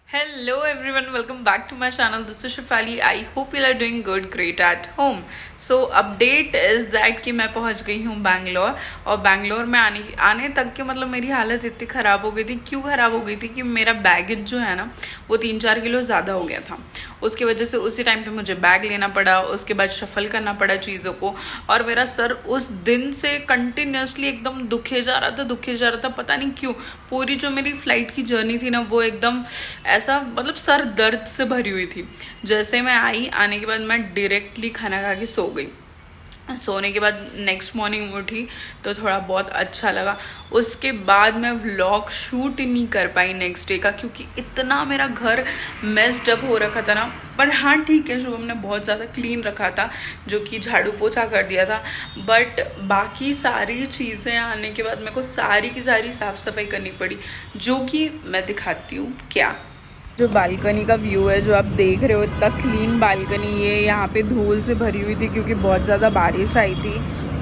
Hello everyone, welcome back to my channel. This is Shifali. I hope you are doing good, great at home. So update is that कि मैं पहुंच गई हूँ बैंगलोर और बैंगलोर में आने तक के मतलब मेरी हालत इतनी ख़राब हो गई थी। क्यों ख़राब हो गई थी कि मेरा बैगेज जो है ना वो 3-4 किलो ज़्यादा हो गया था। उसकी वजह से उसी टाइम पे मुझे बैग लेना पड़ा, उसके बाद शफल करना पड़ा चीज़ों को। और मेरा सर उस दिन से कंटिन्यूसली एकदम दुखे जा रहा था, पता नहीं क्यों। पूरी जो मेरी फ्लाइट की जर्नी थी ना वो एकदम ऐसा मतलब सर दर्द से भरी हुई थी। जैसे मैं आने के बाद मैं डायरेक्टली खाना खा के सो गई। सोने के बाद नेक्स्ट मॉर्निंग उठी तो थोड़ा बहुत अच्छा लगा। उसके बाद मैं व्लॉग शूट नहीं कर पाई नेक्स्ट डे का, क्योंकि इतना मेरा घर मेस्ड अप हो रखा था ना। पर हाँ ठीक है, शुभम ने बहुत ज़्यादा क्लीन रखा था, जो कि झाड़ू पोछा कर दिया था। बट बाकी सारी चीज़ें आने के बाद मेरे को सारी की सारी साफ़ सफाई करनी पड़ी, जो कि मैं दिखाती हूँ क्या। जो बालकनी का व्यू है जो आप देख रहे हो, इतना क्लीन बालकनी, ये यहाँ पे धूल से भरी हुई थी क्योंकि बहुत ज़्यादा बारिश आई थी।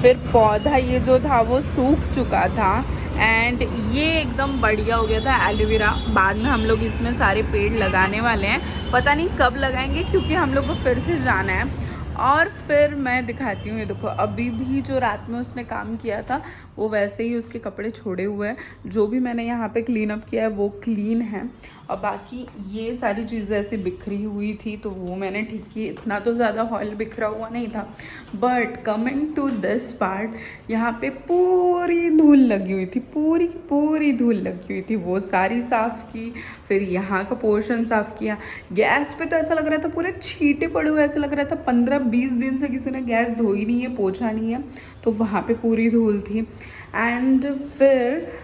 फिर पौधा ये जो था वो सूख चुका था एंड ये एकदम बढ़िया हो गया था एलोवेरा। बाद में हम लोग इसमें सारे पेड़ लगाने वाले हैं, पता नहीं कब लगाएंगे क्योंकि हम लोग को फिर से जाना है। और फिर मैं दिखाती हूँ, ये देखो अभी भी जो रात में उसने काम किया था वो वैसे ही उसके कपड़े छोड़े हुए हैं। जो भी मैंने यहाँ पे क्लीन अप किया है वो क्लीन है। और बाकी ये सारी चीज़ें ऐसे बिखरी हुई थी तो वो मैंने ठीक की। इतना तो ज़्यादा हॉल बिखरा हुआ नहीं था। But coming to this part, यहाँ पे पूरी धूल लगी हुई थी, पूरी धूल लगी हुई थी, वो सारी साफ़ की। फिर यहाँ का पोर्शन साफ़ किया। गैस पे तो ऐसा लग रहा था पूरे छींटे पड़े हुए, ऐसा लग रहा था 15-20 दिन से किसी ने गैस धोई नहीं है, पोछा नहीं है। तो वहाँ पे पूरी धूल थी। एंड फिर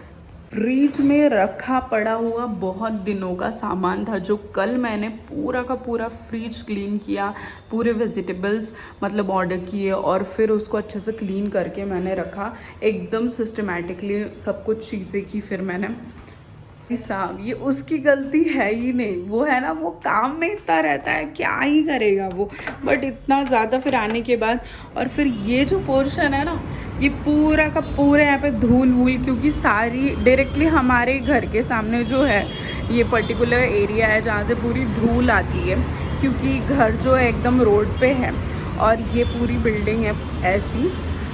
फ्रिज में रखा पड़ा हुआ बहुत दिनों का सामान था, जो कल मैंने पूरा का पूरा फ्रिज क्लीन किया। पूरे वेजिटेबल्स मतलब ऑर्डर किए और फिर उसको अच्छे से क्लीन करके मैंने रखा एकदम सिस्टमेटिकली सब कुछ चीज़ें की। फिर मैंने साहब, ये उसकी गलती है ही नहीं, वो है ना वो काम में इतना रहता है, क्या ही करेगा वो। बट इतना ज़्यादा फिर आने के बाद, और फिर ये जो पोर्शन है ना ये पूरा का पूरा यहाँ पे धूल वूल, क्योंकि सारी डायरेक्टली हमारे घर के सामने जो है ये पर्टिकुलर एरिया है जहाँ से पूरी धूल आती है, क्योंकि घर जो है एकदम रोड पे है और ये पूरी बिल्डिंग है ऐसी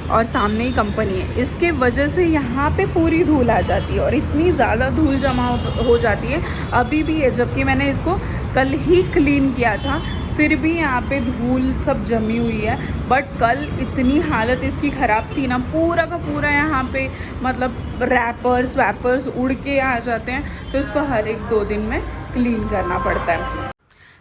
और सामने ही कंपनी है। इसके वजह से यहाँ पे पूरी धूल आ जाती है और इतनी ज़्यादा धूल जमा हो जाती है अभी भी है, जबकि मैंने इसको कल ही क्लीन किया था फिर भी यहाँ पे धूल सब जमी हुई है। बट कल इतनी हालत इसकी ख़राब थी ना, पूरा का पूरा यहाँ पे मतलब रैपर्स वैपर्स उड़ के आ जाते हैं, तो इसको हर 1-2 दिन में क्लीन करना पड़ता है।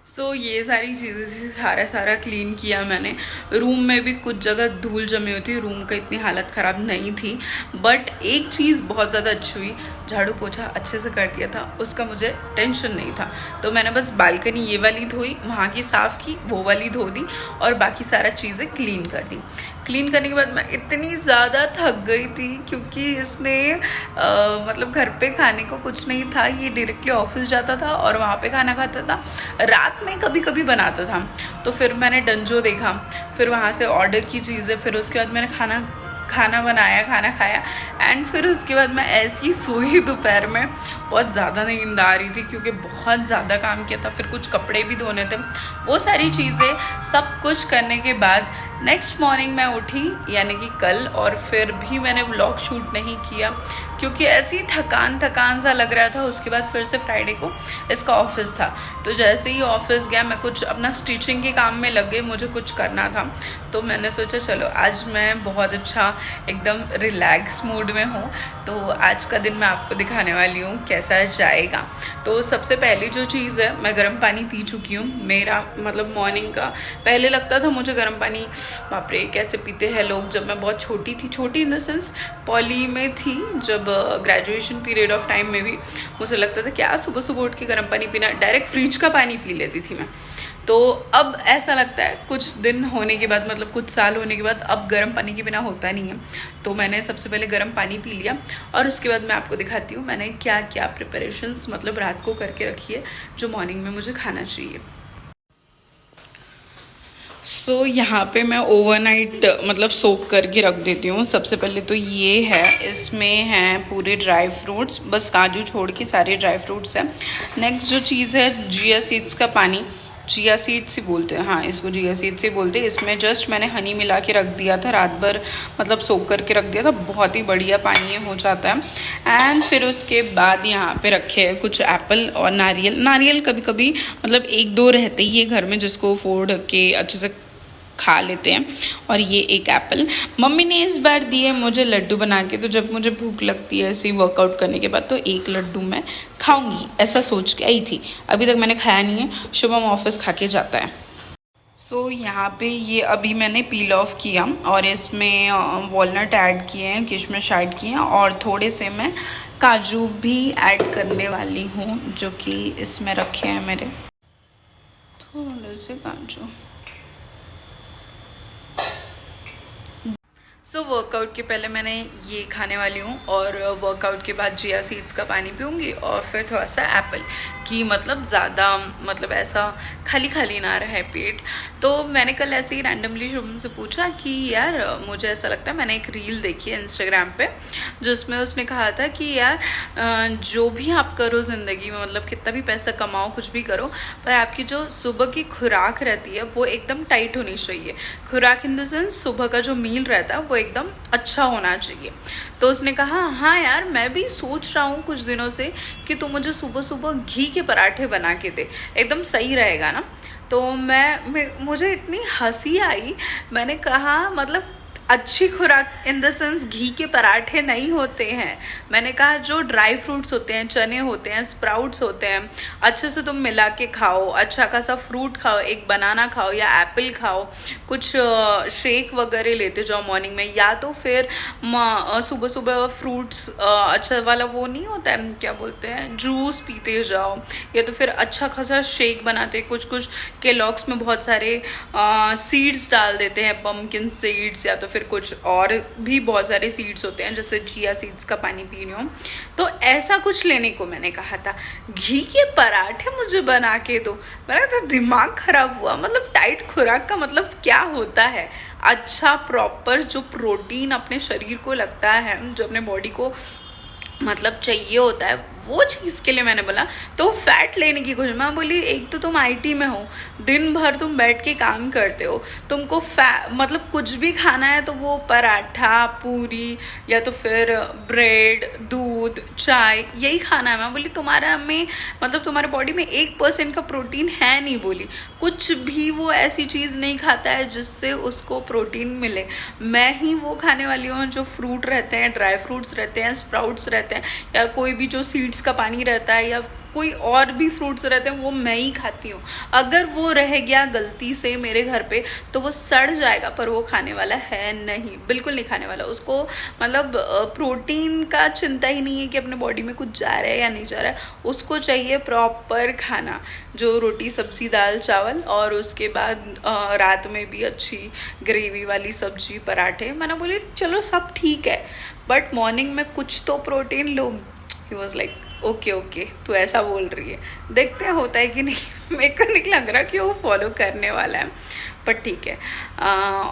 सो ये सारी चीज़ें से सारा क्लीन किया मैंने। रूम में भी कुछ जगह धूल जमी हुई थी, रूम का इतनी हालत ख़राब नहीं थी। बट एक चीज़ बहुत ज़्यादा अच्छी हुई, झाड़ू पोछा अच्छे से कर दिया था, उसका मुझे टेंशन नहीं था। तो मैंने बस बालकनी ये वाली धोई, वहाँ की साफ़ की, वो वाली धो दी और बाकी सारा चीज़ें क्लीन कर दी। क्लीन करने के बाद मैं इतनी ज़्यादा थक गई थी क्योंकि इसने मतलब घर पे खाने को कुछ नहीं था, ये डायरेक्टली ऑफिस जाता था और वहाँ पे खाना खाता था। रात में कभी कभी बनाता था। तो फिर मैंने डंजो देखा, फिर वहाँ से ऑर्डर की चीज़ें, फिर उसके बाद मैंने खाना बनाया, खाना खाया। एंड फिर उसके बाद मैं ऐसी सोई दोपहर में, बहुत ज़्यादा नींद आ रही थी क्योंकि बहुत ज़्यादा काम किया था। फिर कुछ कपड़े भी धोने थे, वो सारी चीज़ें सब कुछ करने के बाद नेक्स्ट मॉर्निंग मैं उठी, यानी कि कल। और फिर भी मैंने व्लॉग शूट नहीं किया क्योंकि ऐसी थकान सा लग रहा था। उसके बाद फिर से फ्राइडे को इसका ऑफिस था, तो जैसे ही ऑफिस गया मैं कुछ अपना स्टिचिंग के काम में लग गई, मुझे कुछ करना था। तो मैंने सोचा चलो आज मैं बहुत अच्छा एकदम रिलैक्स मूड में हूँ, तो आज का दिन मैं आपको दिखाने वाली हूँ कैसा जाएगा। तो सबसे पहली जो चीज़ है, मैं गर्म पानी पी चुकी हूँ। मेरा मतलब मॉर्निंग का पहले लगता था मुझे गर्म पानी, बाप रे कैसे पीते हैं लोग। जब मैं बहुत छोटी इन द सेंस पॉली में थी, जब ग्रेजुएशन पीरियड ऑफ टाइम में भी मुझे लगता था क्या सुबह सुबह उठ के गर्म पानी पीना, डायरेक्ट फ्रिज का पानी पी लेती थी मैं। तो अब ऐसा लगता है कुछ दिन होने के बाद, मतलब कुछ साल होने के बाद, अब गर्म पानी के बिना होता नहीं है। तो मैंने सबसे पहले गर्म पानी पी लिया और उसके बाद मैं आपको दिखाती हूँ मैंने क्या क्या प्रिपरेशंस मतलब रात को करके रखी है जो मॉर्निंग में मुझे खाना चाहिए। यहाँ पे मैं ओवरनाइट मतलब सोक करके रख देती हूँ। सबसे पहले तो ये है, इसमें हैं पूरे ड्राई फ्रूट्स, बस काजू छोड़ के सारे ड्राई फ्रूट्स हैं। नेक्स्ट जो चीज़ है चिया सीड्स का पानी, चिया सीड्स ही बोलते हैं, हाँ इसको चिया सीड्स ही बोलते हैं। इसमें जस्ट मैंने हनी मिला के रख दिया था, रात भर मतलब सोक करके रख दिया था, बहुत ही बढ़िया पानी ये हो जाता है। एंड फिर उसके बाद यहाँ पे रखे हैं कुछ एप्पल और नारियल कभी कभी मतलब एक दो रहते ही है घर में जिसको फोड़ के अच्छे से खा लेते हैं। और ये एक एप्पल मम्मी ने इस बार दिए मुझे लड्डू बना के, तो जब मुझे भूख लगती है ऐसे वर्कआउट करने के बाद तो एक लड्डू मैं खाऊंगी ऐसा सोच के आई थी। अभी तक मैंने खाया नहीं है, शुभम ऑफिस खा के जाता है। यहाँ पे ये अभी मैंने पील ऑफ किया और इसमें वॉलनट ऐड किए हैं, किशमिश ऐड किए हैं और थोड़े से मैं काजू भी ऐड करने वाली हूँ जो कि इसमें रखे हैं मेरे, थोड़े से काजू। वर्कआउट के पहले मैंने ये खाने वाली हूँ और वर्कआउट के बाद चिया सीड्स का पानी पीऊँगी और फिर थोड़ा सा एप्पल कि मतलब ज़्यादा मतलब ऐसा खाली खाली ना रहे पेट। तो मैंने कल ऐसे ही रैंडमली शुभम से पूछा कि यार मुझे ऐसा लगता है, मैंने एक रील देखी है इंस्टाग्राम पे जिसमें उसने कहा था कि यार जो भी आप करो ज़िंदगी में, मतलब कितना भी पैसा कमाओ कुछ भी करो, पर आपकी जो सुबह की खुराक रहती है वो एकदम टाइट होनी चाहिए। खुराक इन द सेंस सुबह का जो मील रहता है वो एकदम अच्छा होना चाहिए। तो उसने कहा हाँ यार मैं भी सोच रहा हूँ कुछ दिनों से कि तू मुझे सुबह सुबह घी के पराठे बना के दे, एकदम सही रहेगा ना। तो मुझे इतनी हंसी आई, मैंने कहा मतलब अच्छी खुराक इन द सेंस घी के पराठे नहीं होते हैं। मैंने कहा जो ड्राई फ्रूट्स होते हैं, चने होते हैं, स्प्राउट्स होते हैं, अच्छे से तुम मिला के खाओ, अच्छा खासा फ्रूट खाओ, एक बनाना खाओ या एप्पल खाओ, कुछ शेक वगैरह लेते जाओ मॉर्निंग में, या तो फिर सुबह सुबह फ्रूट्स अच्छा वाला वो नहीं होता है क्या बोलते हैं जूस पीते जाओ, या तो फिर अच्छा खासा शेक बनाते। कुछ केलॉग्स में बहुत सारे सीड्स डाल देते हैं, पम्पकिन सीड्स, या तो फिर कुछ और भी बहुत सारे सीड्स होते हैं, जैसे चिया सीड्स का पानी पी रही हूँ। तो ऐसा कुछ लेने को मैंने कहा था, घी के पराठे मुझे बना के दो। मेरा तो दिमाग खराब हुआ, मतलब टाइट खुराक का मतलब क्या होता है? अच्छा प्रॉपर जो प्रोटीन अपने शरीर को लगता है, जो अपने बॉडी को मतलब चाहिए होता है, वो चीज़ के लिए मैंने बोला। तो फैट लेने की कोशिश, मैं बोली एक तो तुम आईटी में हो, दिन भर तुम बैठ के काम करते हो, तुमको मतलब कुछ भी खाना है तो वो पराठा, पूरी या तो फिर ब्रेड, दूध, चाय, यही खाना है। मैं बोली तुम्हारा में मतलब तुम्हारे बॉडी में 1% का प्रोटीन है नहीं, बोली कुछ भी वो ऐसी चीज़ नहीं खाता है जिससे उसको प्रोटीन मिले। मैं ही वो खाने वाली हूँ जो फ्रूट रहते हैं, ड्राई फ्रूट्स रहते हैं, स्प्राउट्स रहते हैं, या कोई भी जो सीड्स का पानी रहता है या कोई और भी फ्रूट्स रहते हैं वो मैं ही खाती हूँ। अगर वो रह गया गलती से मेरे घर पे तो वो सड़ जाएगा, पर वो खाने वाला है नहीं, बिल्कुल नहीं खाने वाला। उसको मतलब प्रोटीन का चिंता ही नहीं है कि अपने बॉडी में कुछ जा रहा है या नहीं जा रहा है, उसको चाहिए प्रॉपर खाना, जो रोटी सब्जी दाल चावल, और उसके बाद रात में भी अच्छी ग्रेवी वाली सब्जी पराठे। मैंने बोली चलो सब ठीक है, बट मॉर्निंग में कुछ तो protein low. He was like okay तू ऐसा बोल रही है, देखते हैं होता है कि नहीं। मेरे को नहीं लग रहा कि वो फॉलो करने वाला है, पर ठीक है।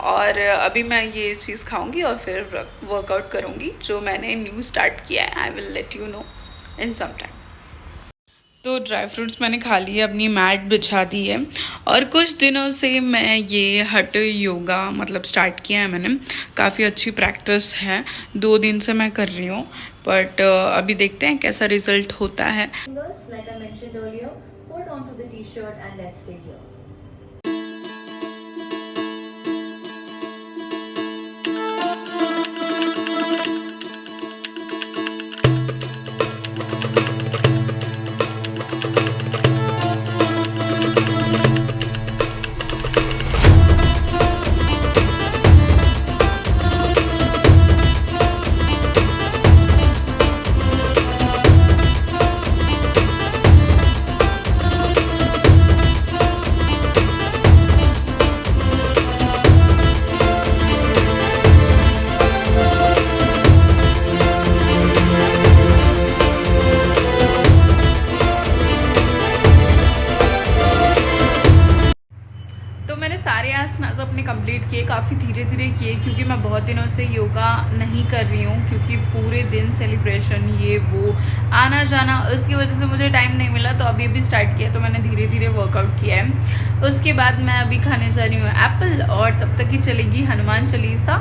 और अभी मैं ये चीज़ खाऊंगी और फिर वर्कआउट करूंगी जो मैंने न्यू स्टार्ट किया है। I will let you know in some time. तो ड्राई फ्रूट्स मैंने खा लिए, अपनी मैट बिछा दी है, और कुछ दिनों से मैं ये हट योगा मतलब स्टार्ट किया है मैंने। काफ़ी अच्छी प्रैक्टिस है, 2 दिन से मैं कर रही हूँ, बट अभी देखते हैं कैसा रिजल्ट होता है। अपने कंप्लीट किए, काफ़ी धीरे धीरे किए क्योंकि मैं बहुत दिनों से योगा नहीं कर रही हूँ, क्योंकि पूरे दिन सेलिब्रेशन ये वो आना जाना, उसकी वजह से मुझे टाइम नहीं मिला। तो अभी स्टार्ट किया, तो मैंने धीरे धीरे वर्कआउट किया है। उसके बाद मैं अभी खाने जा रही हूँ एप्पल, और तब तक ही चलेगी हनुमान चालीसा।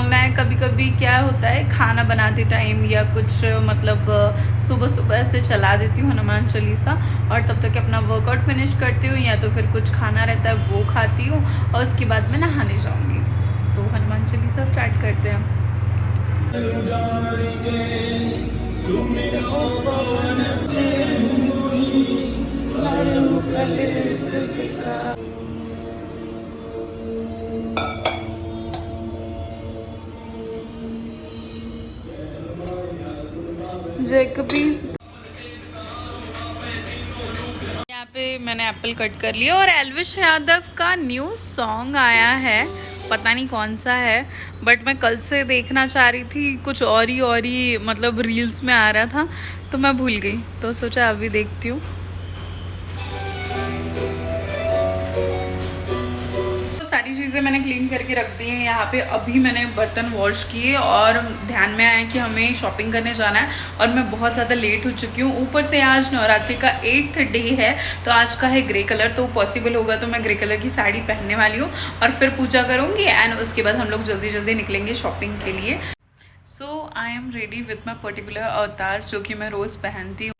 मैं कभी कभी क्या होता है, खाना बनाते टाइम या कुछ मतलब सुबह सुबह से चला देती हूँ हनुमान चालीसा, और तब तक अपना वर्कआउट फिनिश करती हूँ, या तो फिर कुछ खाना रहता है वो खाती हूँ, और उसके बाद मैं नहाने जाऊँगी। तो हनुमान चालीसा स्टार्ट करते हैं। जैकबीज यहाँ पे मैंने एप्पल कट कर लिया, और एल्विश यादव का न्यू सॉन्ग आया है, पता नहीं कौन सा है, बट मैं कल से देखना चाह रही थी, कुछ और ही मतलब रील्स में आ रहा था, तो मैं भूल गई, तो सोचा अभी देखती हूँ। सारी चीज़ें मैंने क्लीन करके रख दी हैं यहाँ पे। अभी मैंने बर्तन वॉश किए और ध्यान में आया कि हमें शॉपिंग करने जाना है, और मैं बहुत ज़्यादा लेट हो चुकी हूँ। ऊपर से आज नवरात्रि का 8th डे है, तो आज का है ग्रे कलर, तो पॉसिबल होगा तो मैं ग्रे कलर की साड़ी पहनने वाली हूँ और फिर पूजा करूँगी, एंड उसके बाद हम लोग जल्दी जल्दी निकलेंगे शॉपिंग के लिए। So I am ready with my particular avatar, जो कि मैं रोज़ पहनती हूँ।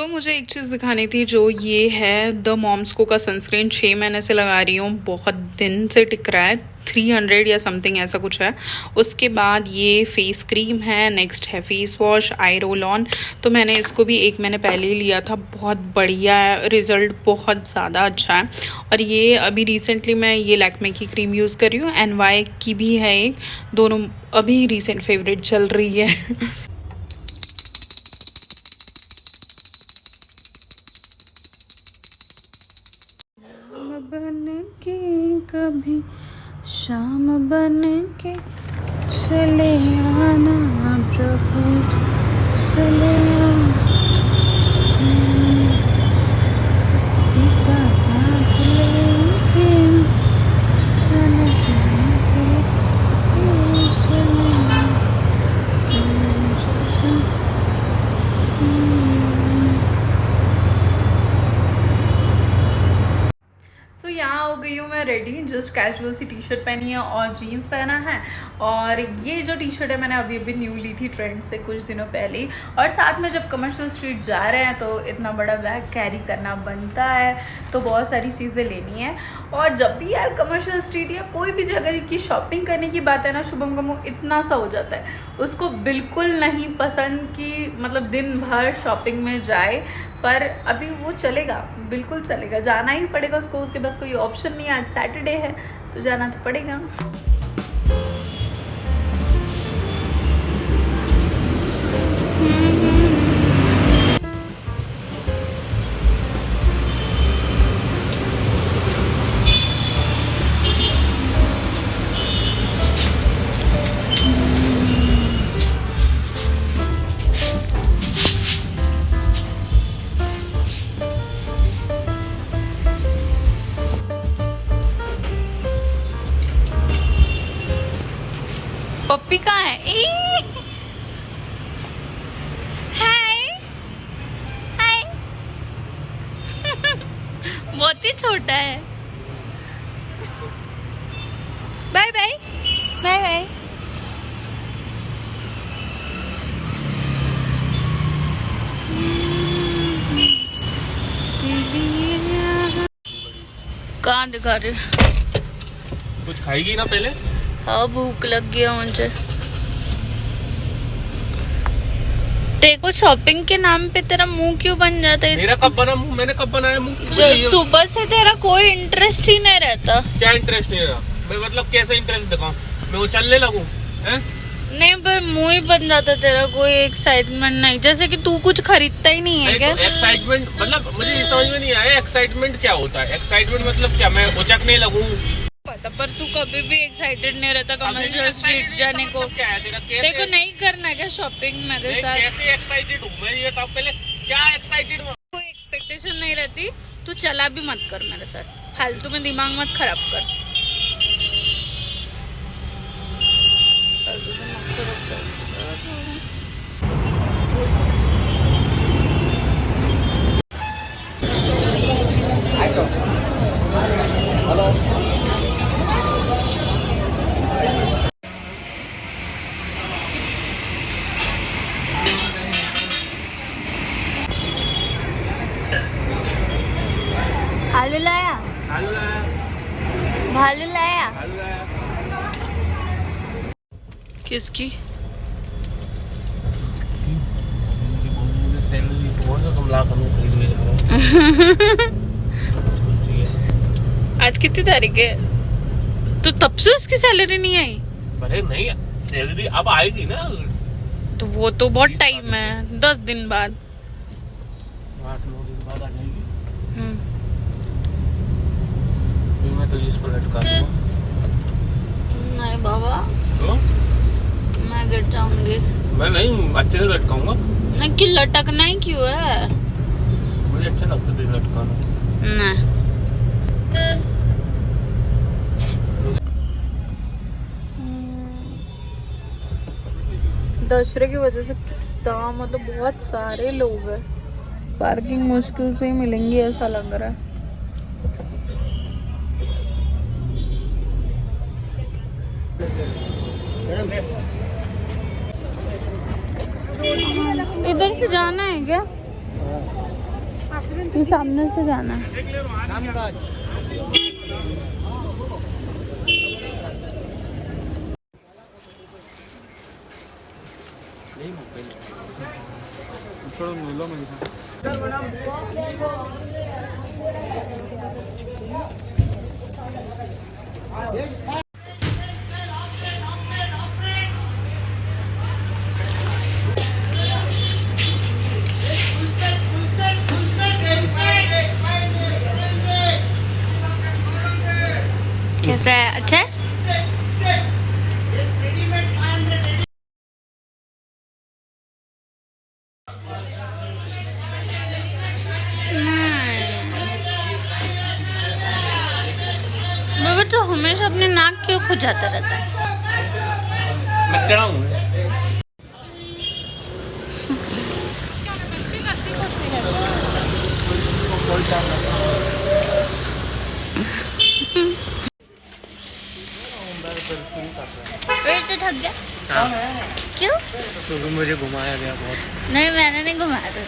मुझे एक चीज़ दिखानी थी, जो ये है द मॉम्सको का सनस्क्रीन। 6 महीने से लगा रही हूँ, बहुत दिन से टिक रहा है, 300 या समथिंग ऐसा कुछ है। उसके बाद ये फेस क्रीम है, नेक्स्ट है face wash, I roll on. तो मैंने इसको भी 1 महीने पहले ही लिया था, बहुत बढ़िया है, रिज़ल्ट बहुत ज़्यादा अच्छा है। और ये अभी रिसेंटली मैं ये लैक्मे की क्रीम यूज़ कर रही हूँ, NY की भी है एक, दोनों अभी रिसेंट फेवरेट चल रही है। बन के कभी शाम बन के चले आना प्रभु, चले सीता साथ लेके यहाँ हो गई हूँ मैं रेडी। जस्ट कैजुअल सी टी शर्ट पहनी है और जीन्स पहना है, और ये जो टी शर्ट है मैंने अभी न्यू ली थी ट्रेंड से कुछ दिनों पहले ही। और साथ में जब कमर्शियल स्ट्रीट जा रहे हैं तो इतना बड़ा बैग कैरी करना बनता है, तो बहुत सारी चीज़ें लेनी है। और जब भी यार कमर्शियल स्ट्रीट या कोई भी जगह की शॉपिंग करने की बात है ना, शुभम का मुँह इतना सा हो जाता है, उसको बिल्कुल नहीं पसंद कि मतलब दिन भर शॉपिंग में जाए, पर अभी वो चलेगा, बिल्कुल चलेगा, जाना ही पड़ेगा उसको, उसके पास कोई ऑप्शन नहीं है। आज सैटरडे है तो जाना तो पड़ेगा। पप्पी कहाँ है? हाय हाय। बहुत ही छोटा है। Bye bye bye bye. कहाँ दिखा रहे? कुछ खाएगी ना पहले? हाँ भूख लग गया मुझे। देखो शॉपिंग के नाम पे तेरा मुंह क्यों बन जाता है? मेरा कब बना मुंह? मैंने कब बनाया मुंह? सुबह से तेरा कोई इंटरेस्ट ही नहीं रहता। क्या इंटरेस्ट नहीं रहा? मैं मतलब कैसे इंटरेस्ट दिखाऊं? मैं वो चलने लगूं? हैं? नहीं पर मुंह ही बन जाता तेरा, कोई एक्साइटमेंट नहीं, जैसे कि तू कुछ खरीदता ही नहीं है क्या? तो एक्साइटमेंट मतलब मुझे ये समझ में नहीं आया, एक्साइटमेंट क्या होता है? एक्साइटमेंट मतलब क्या, मैं उचकने लगूं? पता, पर तू कभी भी एक्साइटेड नहीं रहता कमर्शियल स्ट्रीट जाने को। क्या है तेरा? देखो नहीं करना क्या शॉपिंग मेरे साथ? कैसे एक्साइटेड हूँ मैं, ये तब पहले क्या एक्साइटेड हूँ? कोई एक्सपेक्टेशन नहीं रहती, तू चला भी मत कर मेरे साथ, फालतू में दिमाग मत खराब कर। आलू लाया, भालू लाया। किसकी? सैलरी बहुत कम ला कर खरीद ले जा रहा हूँ। आज कितनी तारीख है? तो तब से उसकी सैलरी नहीं आई? अरे नहीं, सैलरी अब आएगी ना। तो वो तो बहुत टाइम है, 10 दिन बाद। 8-9 दिन बाद आ जाएगी। हम्म। फिर मैं तो इसको लटका दूंगा। नहीं बाबा, तो मैं गिर जाऊंगी। मैं नहीं, अच्छे से लटकाऊंगा। नहीं, क्यों लटकना ही क्यों है? मुझे अच्छा लगता है लटकाना। नहीं। दशहरे की वजह से कितना मतलब बहुत सारे लोग हैं। पार्किंग मुश्किल से ही मिलेंगी ऐसा लग रहा है। इधर से जाना है क्या? ये सामने से जाना है। कैसा है? अच्छा है? बाबा तो हमेशा अपने नाक क्यों खुजाता रहता है? मैं चढ़ाऊंगा। पेट तो थक गया। क्यों? क्योंकि मुझे घुमाया गया बहुत। नहीं, मैंने नहीं घुमाया तुझे।